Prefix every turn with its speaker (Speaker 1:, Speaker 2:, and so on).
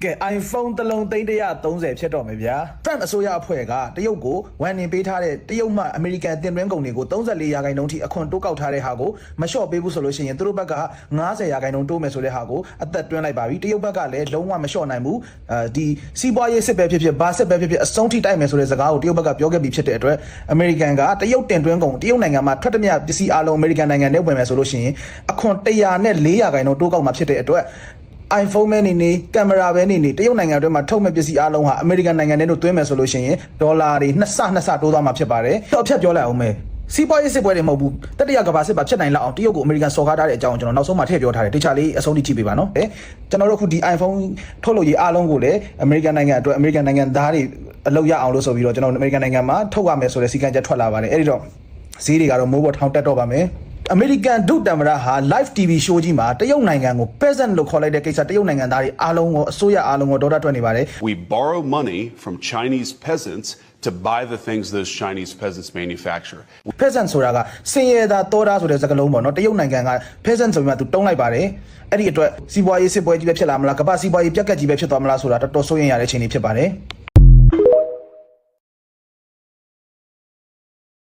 Speaker 1: ကဲ iPhone တစ်လုံး330ဖြစ်တော့မယ်ဗျာ Trump အစိုးရအဖွဲ့ကတရုတ်ကိုဝန်နေပေးထားတဲ့တရုတ်မှအမေရိကန်တင်သွင်းကုန်တွေကို34ရာခိုင်နှုန်းထိအခွန်တိုးကောက်ထားတဲ့ဟာကိုမလျှော့ပေးဘူးဆိုလို့ရှိရင်သူတို့ဘက်က90ရာခိုင်နှုန်းတိုးမယ်ဆိုတဲ့ဟာကိုအသက်တွင်းလိုက်ပါပြီတရုတ်ဘက်ကလည်းလုံးဝမလျှော့နိုင်ဘူးဒီစီးပွားရေးစစ်ပဲဖြစ်ဖြစ်ဘာစစ်ပဲဖြစ်ဖြစ်အဆုံးထိတိုက်မယ်ဆိုတဲ့စကားကိုတရုတ်ဘက်ကပြောခဲ့ပြီးဖြစ်တဲ့အတွက်အမေရိကန်ကတရုတ်တင်သွင်းကုန်တရုတ်နိုင်ငံမှာထွက်သမျှပစ္စည်းအလုံးအမေရိကန်နိုင်ငံနဲ့ဝင်မယ်ဆိုလို့ရှိရင်အခွန်104ရာခိုင်နှုန်းတိုးကောက်မှာဖြစ်တဲ့အတွက်iPhone ပဲနေကင်မရာပဲနေတရုတ်နိုင်ငံအတွင်းမှာထုတ်မဲ့ပစ္စည်းအလုံးဟာအမေရိကန်နိုင်ငံထဲတို့သွင်းမယ်ဆိုလို့ရှိရင်ဒေါ်လာတွေနှစ်ဆတိုးသွားမှာဖြစ်ပါတယ်။တော့အဖြတ်ပြောလိုက်အောင်မယ်။စီးပွားရေးစစ်ပွဲတွေမဟုတ်ဘူး။တတိယကမ္ဘာစစ်ပါဖြစ်နိုင်လောက်အောင်တရုတ်ကိုအမေရိကန်စော်ကားထားတဲ့အကြောင်းကျွန်တော်နောက်ဆုံးမှထည့်ပြောထားတယ်။တခြားလေးအဆုံးထိကြည့်ပေးပါနော်။ကျွန်တော်တို့အခုဒီ iPhone ထုတ်လို့ရေးအလုံးကိုလည်းအမေရိကန်နိုင်ငံအတွက်အမေရိကန်နိုင်ငံသားတွေအလုပ်ရအောင်လို့ဆိုပြီးတော့ကျွန်တော်အမေရိကန်နိုင်ငံမှာထုတ်ရမယ်ဆိုတဲ့စီကံချက်ထွက်လာပါတယ်။အဲ့ဒီတော့ဈေးတွေကတော့မိုးပေါ်ထောင်တက်တော့ပါမယ်။ American ဒုတမရဟာ live TV show ကြီးမှာတရုတ်နိုင်ငံကို peasant လို့ခေါ်လိုက်တဲ့ကိစ္စတရုတ်နိုင်ငံသားတွေအားလုံးကိုအစိုးရအားလုံးကိုဒေါ်လာထွက်နေပါတယ်
Speaker 2: We borrow money from Chinese peasants to buy the things those Chinese peasants manufacture.
Speaker 1: peasant ဆိုတာကစင်ရတာတောတာဆိုတဲ့စကားလုံးပေါ့နော်တရုတ်နိုင်ငံက peasant ဆိုပြီးမှသူတုံးလိုက်ပါတယ်အဲ့ဒီအတွက်စီးပွားရေးစစ်ပွဲကြီးပဲဖြစ်လာမလားကမ္ဘာစီးပွားရေးပြက်ကတ်ကြီးပဲဖြစ်သွားမလားဆိုတာတော်တော်စိုးရိမ်ရတဲ့အခြေအနေဖြစ်ပါတယ်